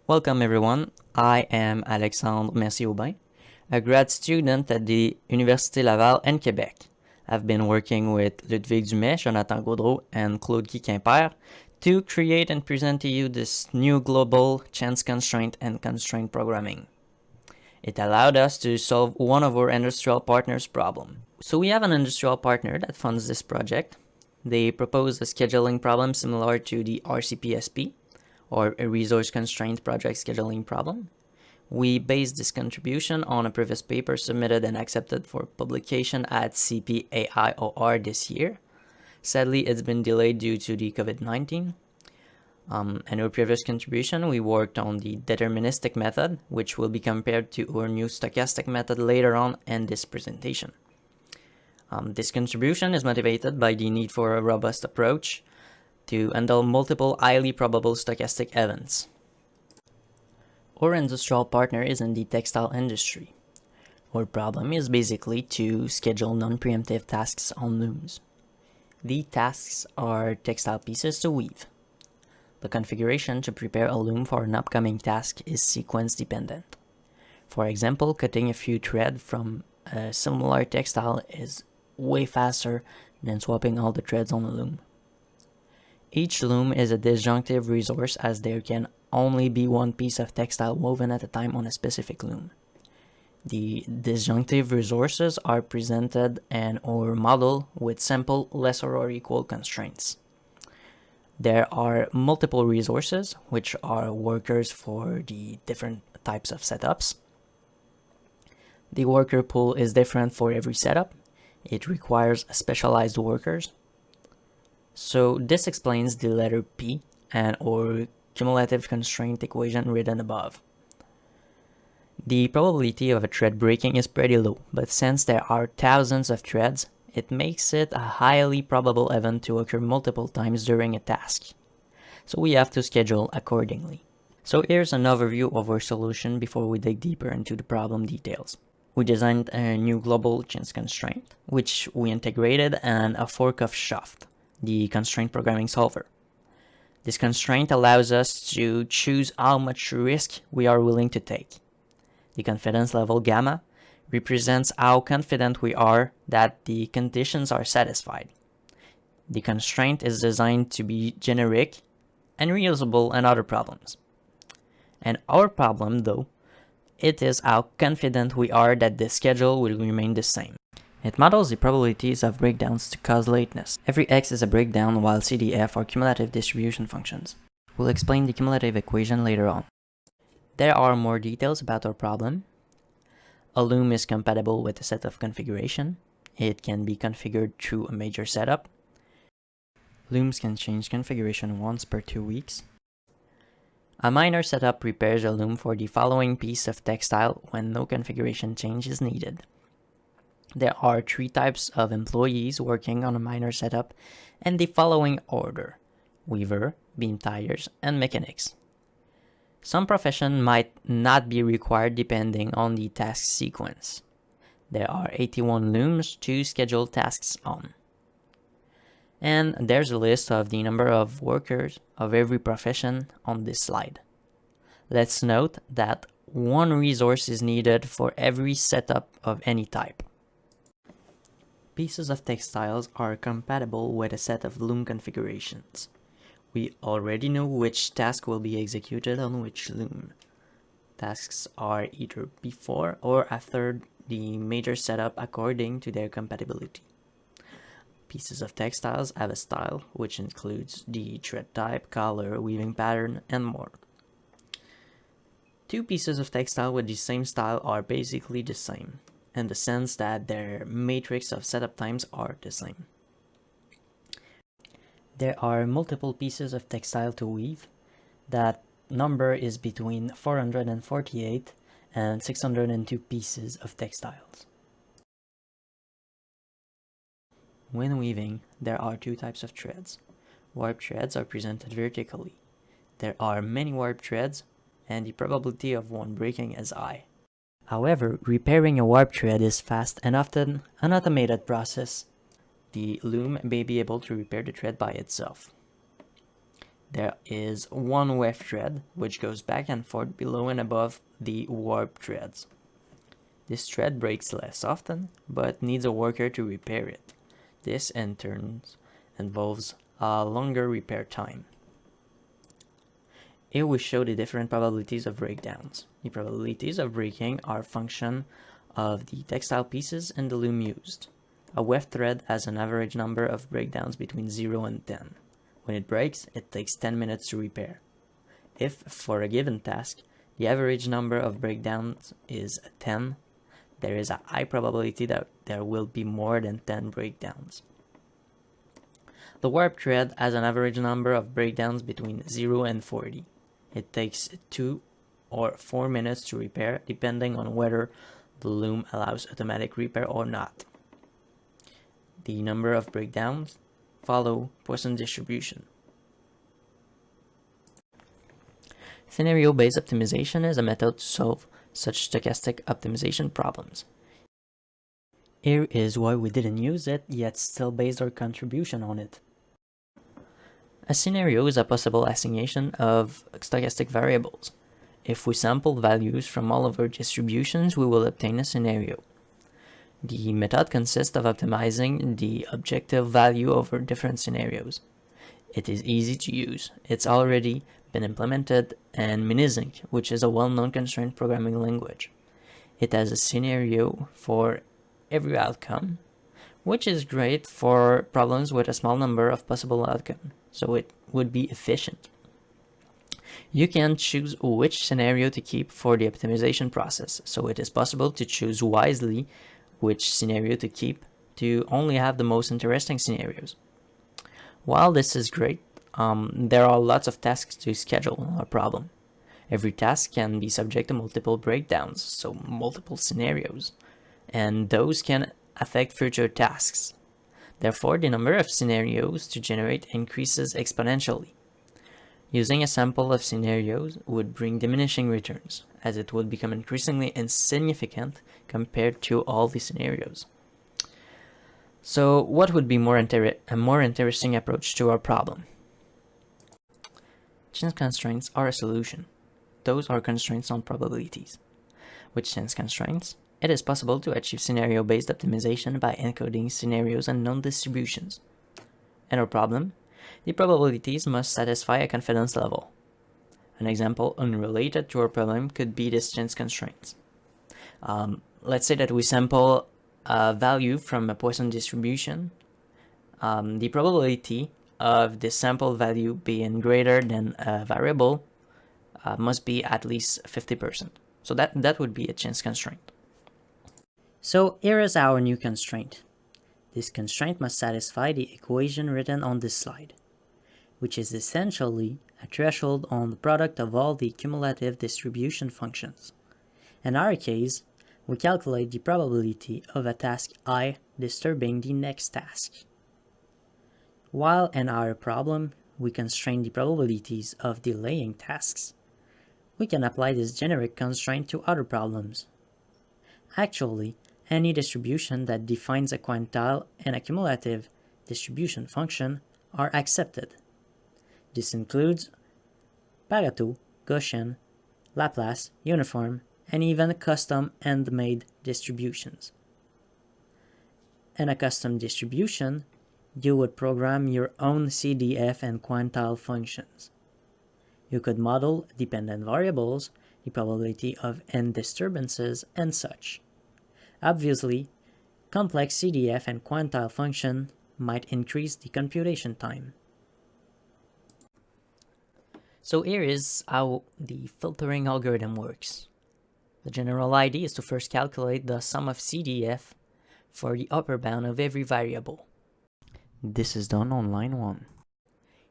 Welcome everyone, I am Alexandre Mercier-Aubin, a grad student at the Université Laval in Quebec. I've been working with Ludwig Dumetz, Gaudreault, and Claude-Guy Quimper to create and present to you this new global chance constraint and constraint programming. It allowed us to solve one of our industrial partners' problem. So we have an industrial partner that funds this project. They propose a scheduling problem similar to the RCPSP, or a resource constraint project scheduling problem. We based this contribution on a previous paper submitted and accepted for publication at CP2020 this year. Sadly, it's been delayed due to the COVID-19. In our previous contribution, we worked on the deterministic method, which will be compared to our new stochastic method later on in this presentation. This contribution is motivated by the need for a robust approach to handle multiple highly probable stochastic events. Our industrial partner is in the textile industry. Our problem is basically to schedule non-preemptive tasks on looms. The tasks are textile pieces to weave. The configuration to prepare a loom for an upcoming task is sequence dependent. For example, cutting a few threads from a similar textile is way faster than swapping all the threads on a loom. Each loom is a disjunctive resource as there can only be one piece of textile woven at a time on a specific loom. The disjunctive resources are presented in our model with simple lesser or equal constraints. There are multiple resources, which are workers for the different types of setups. The worker pool is different for every setup. It requires specialized workers. So this explains the letter P and our cumulative constraint equation written above. The probability of a thread breaking is pretty low, but since there are thousands of threads, it makes it a highly probable event to occur multiple times during a task. So we have to schedule accordingly. So here's an overview of our solution before we dig deeper into the problem details. We designed a new global chance constraint, which we integrated in a fork of Shaft, the constraint programming solver. This constraint allows us to choose how much risk we are willing to take. The confidence level gamma represents how confident we are that the conditions are satisfied. The constraint is designed to be generic and reusable in other problems. And our problem, though, it is how confident we are that the schedule will remain the same. It models the probabilities of breakdowns to cause lateness. Every x is a breakdown while CDF are cumulative distribution functions. We'll explain the cumulative equation later on. There are more details about our problem. A loom is compatible with a set of configuration. It can be configured through a major setup. Looms can change configuration once per 2 weeks. A minor setup prepares a loom for the following piece of textile when no configuration change is needed. There are 3 types of employees working on a minor setup in the following order: weaver, beam tiers, and mechanics. Some profession might not be required depending on the task sequence. There are 81 looms to schedule tasks on. And there's a list of the number of workers of every profession on this slide. Let's note that one resource is needed for every setup of any type. Pieces of textiles are compatible with a set of loom configurations. We already know which task will be executed on which loom. Tasks are either before or after the major setup according to their compatibility. Pieces of textiles have a style, which includes the thread type, color, weaving pattern, and more. 2 pieces of textile with the same style are basically the same, in the sense that their matrix of setup times are the same. There are multiple pieces of textile to weave. That number is between 448 and 602 pieces of textiles. When weaving, there are 2 types of threads. Warp threads are presented vertically. There are many warp threads, and the probability of one breaking is high. However, repairing a warp thread is fast and often an automated process. The loom may be able to repair the thread by itself. there is one weft thread which goes back and forth below and above the warp threads. This thread breaks less often, but needs a worker to repair it. This in turn involves a longer repair time. Here we show the different probabilities of breakdowns. The probabilities of breaking are a function of the textile pieces and the loom used. A weft thread has an average number of breakdowns between 0 and 10. When it breaks, it takes 10 minutes to repair. If, for a given task, the average number of breakdowns is 10, there is a high probability that there will be more than 10 breakdowns. The warp thread has an average number of breakdowns between 0 and 40. It takes 2 or 4 minutes to repair, depending on whether the loom allows automatic repair or not. The number of breakdowns follow Poisson distribution. Scenario-based optimization is a method to solve such stochastic optimization problems. Here is why we didn't use it, yet still based our contribution on it. A scenario is a possible assignation of stochastic variables. If we sample values from all of our distributions, we will obtain a scenario. The method consists of optimizing the objective value over different scenarios. It is easy to use. It's already been implemented in Minizinc, which is a well-known constraint programming language. It has a scenario for every outcome, which is great for problems with a small number of possible outcomes, so it would be efficient. You can choose which scenario to keep for the optimization process, so it is possible to choose wisely which scenario to keep to only have the most interesting scenarios. While this is great, there are lots of tasks to schedule a problem. Every task can be subject to multiple breakdowns, so multiple scenarios, and those can affect future tasks. Therefore, the number of scenarios to generate increases exponentially. Using a sample of scenarios would bring diminishing returns, as it would become increasingly insignificant compared to all the scenarios. So, what would be a more interesting approach to our problem? Chance constraints are a solution. Those are constraints on probabilities. With chance constraints, it is possible to achieve scenario-based optimization by encoding scenarios and known distributions. In our problem, the probabilities must satisfy a confidence level. An example unrelated to our problem could be this chance constraint. Let's say that we sample a value from a Poisson distribution. The probability of the sample value being greater than a variable must be at least 50%. So that would be a chance constraint. So here is our new constraint. This constraint must satisfy the equation written on this slide, which is essentially a threshold on the product of all the cumulative distribution functions. In our case, we calculate the probability of a task I disturbing the next task. While in our problem, we constrain the probabilities of delaying tasks, we can apply this generic constraint to other problems. Actually, any distribution that defines a quantile and a cumulative distribution function are accepted. This includes Pareto, Gaussian, Laplace, uniform, and even custom handmade distributions. In a custom distribution, you would program your own CDF and quantile functions. You could model dependent variables, the probability of n disturbances, and such. Obviously, complex CDF and quantile function might increase the computation time. So here is how the filtering algorithm works. The general idea is to first calculate the sum of CDF for the upper bound of every variable. This is done on line 1.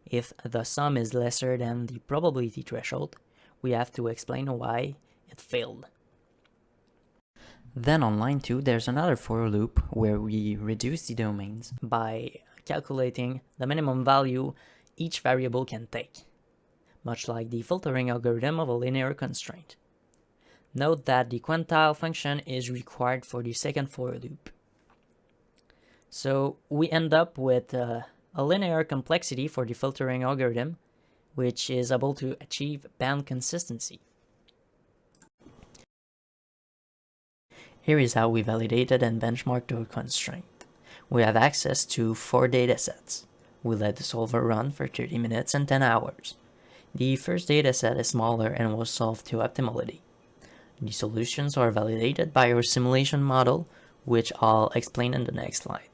If the sum is lesser than the probability threshold, we have to explain why it failed. Then on line 2, there's another for loop where we reduce the domains by calculating the minimum value each variable can take, much like the filtering algorithm of a linear constraint. Note that the quantile function is required for the second for loop. So we end up with a linear complexity for the filtering algorithm, which is able to achieve band consistency. Here is how we validated and benchmarked our constraint. We have access to 4 datasets. We let the solver run for 30 minutes and 10 hours. The first dataset is smaller and was solved to optimality. The solutions are validated by our simulation model, which I'll explain in the next slide.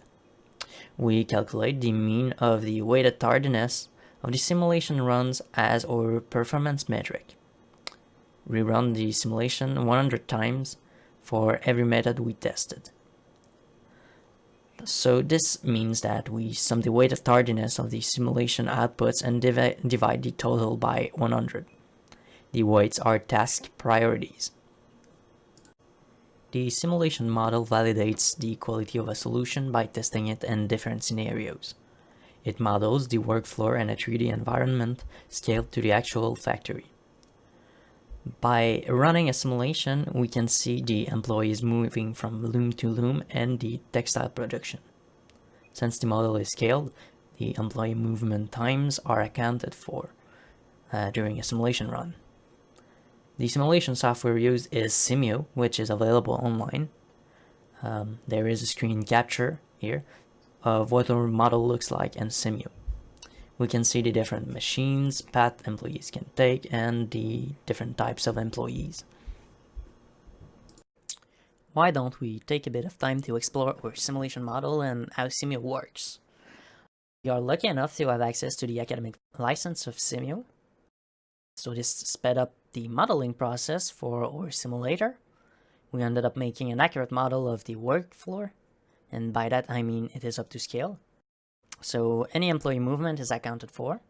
We calculate the mean of the weighted tardiness of the simulation runs as our performance metric. We run the simulation 100 times for every method we tested. So this means that we sum the weighted tardiness of the simulation outputs and divide the total by 100. The weights are task priorities. The simulation model validates the quality of a solution by testing it in different scenarios. It models the workflow and a 3D environment scaled to the actual factory. By running a simulation, we can see the employees moving from loom to loom and the textile production. Since the model is scaled, the employee movement times are accounted for during a simulation run. The simulation software used is Simio, which is available online. There is a screen capture here of what our model looks like in Simio. We can see the different machines, path employees can take, and the different types of employees. Why don't we take a bit of time to explore our simulation model and how Simio works? We are lucky enough to have access to the academic license of Simio. So this sped up the modeling process for our simulator. We ended up making an accurate model of the workflow, and by that I mean it is up to scale. So any employee movement is accounted for.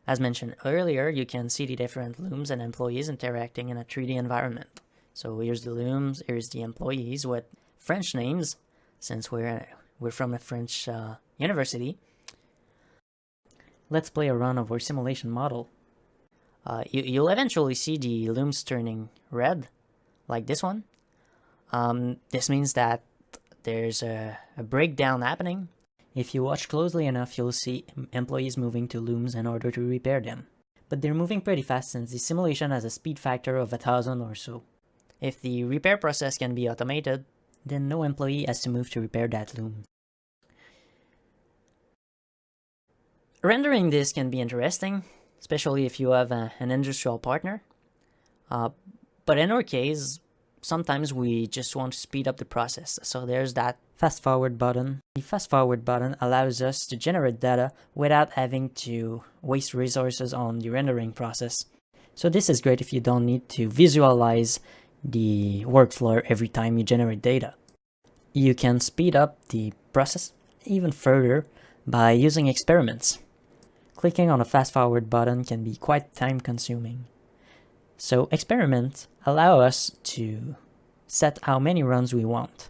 As mentioned earlier, you can see the different looms and employees interacting in a 3D environment. So here's the looms, here's the employees with French names, since we're from a French university. Let's play a run of our simulation model. You'll eventually see the looms turning red, like this one. This means that there's a breakdown happening. If you watch closely enough, you'll see employees moving to looms in order to repair them. But they're moving pretty fast since the simulation has a speed factor of 1,000 or so. If the repair process can be automated, then no employee has to move to repair that loom. Rendering this can be interesting, especially if you have an industrial partner. But in our case, sometimes we just want to speed up the process, so there's that fast forward button. The fast forward button allows us to generate data without having to waste resources on the rendering process. So this is great if you don't need to visualize the workflow every time you generate data. You can speed up the process even further by using experiments. Clicking on a fast forward button can be quite time consuming. So experiments allow us to set how many runs we want.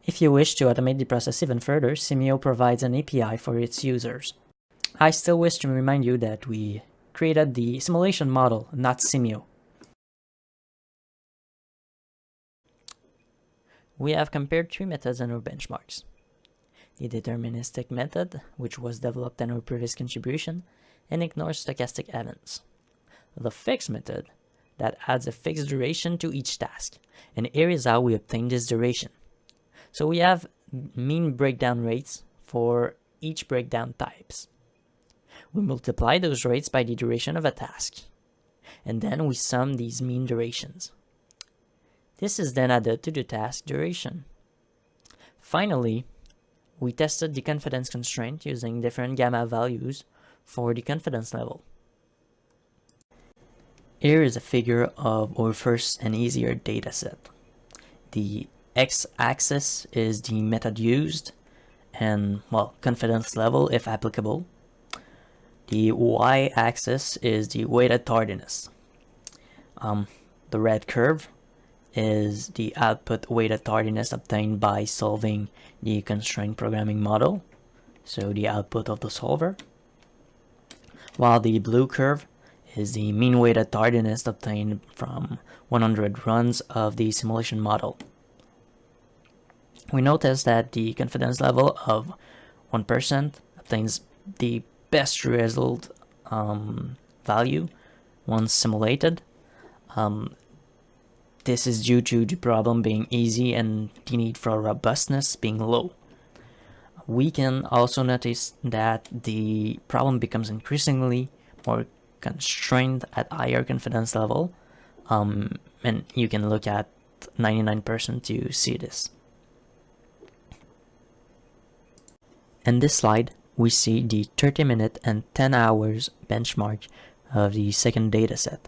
If you wish to automate the process even further, Simio provides an API for its users. I still wish to remind you that we created the simulation model, not Simio. We have compared 3 methods in our benchmarks. The deterministic method, which was developed in our previous contribution, and ignores stochastic events. The fixed method, that adds a fixed duration to each task, and here is how we obtain this duration. So we have mean breakdown rates for each breakdown types. We multiply those rates by the duration of a task, and then we sum these mean durations. This is then added to the task duration. Finally, we tested the confidence constraint using different gamma values for the confidence level. Here is a figure of our first and easier dataset. The x-axis is the method used and, well, confidence level if applicable. The y-axis is the weighted tardiness. The red curve is the output weighted tardiness obtained by solving the constraint programming model, so the output of the solver, while the blue curve is the mean weighted tardiness obtained from 100 runs of the simulation model. We notice that the confidence level of 1% obtains the best result value once simulated. This is due to the problem being easy and the need for robustness being low. We can also notice that the problem becomes increasingly more constrained at higher confidence level, and you can look at 99% to see this. In this slide, we see the 30-minute and 10 hours benchmark of the second dataset.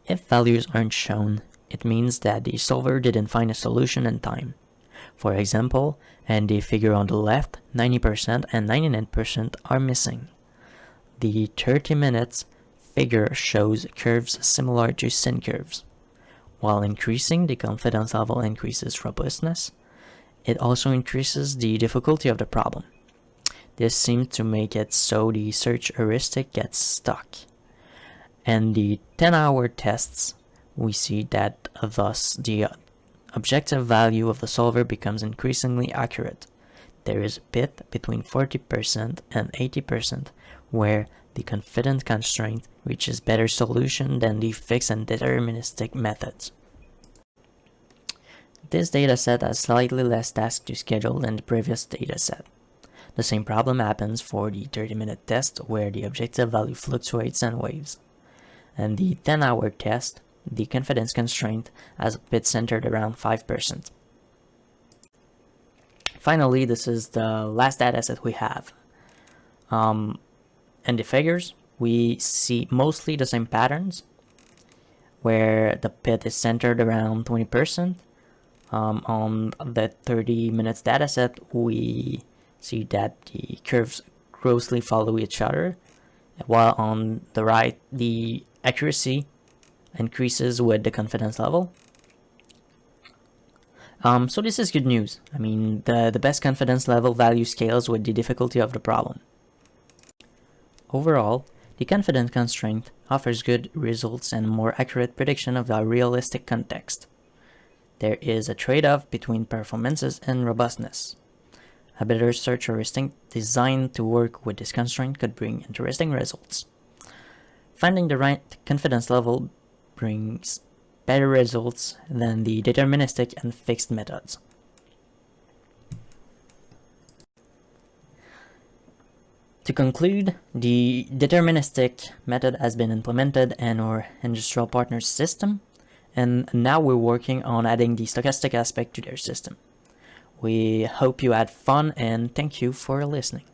If values aren't shown, it means that the solver didn't find a solution in time. For example, in the figure on the left, 90% and 99% are missing. The 30 minutes figure shows curves similar to sin curves. While increasing the confidence level increases robustness, it also increases the difficulty of the problem. This seems to make it so the search heuristic gets stuck. In the 10-hour tests, we see that thus the objective value of the solver becomes increasingly accurate. There is a bit between 40% and 80% where the confidence constraint reaches better solution than the fixed and deterministic methods. This dataset has slightly less tasks to schedule than the previous dataset. The same problem happens for the 30-minute test where the objective value fluctuates and waves. And the 10-hour test, the confidence constraint has a bit centered around 5%. Finally, this is the last dataset we have. In the figures, we see mostly the same patterns, where the pit is centered around 20%. On the 30 minutes dataset, we see that the curves closely follow each other, while on the right, the accuracy increases with the confidence level. So this is good news. I mean, the best confidence level value scales with the difficulty of the problem. Overall, the confidence constraint offers good results and more accurate prediction of a realistic context. There is a trade-off between performances and robustness. A better search heuristic designed to work with this constraint could bring interesting results. Finding the right confidence level brings better results than the deterministic and fixed methods. To conclude, the deterministic method has been implemented in our industrial partners system, and now we're working on adding the stochastic aspect to their system. We hope you had fun, and thank you for listening.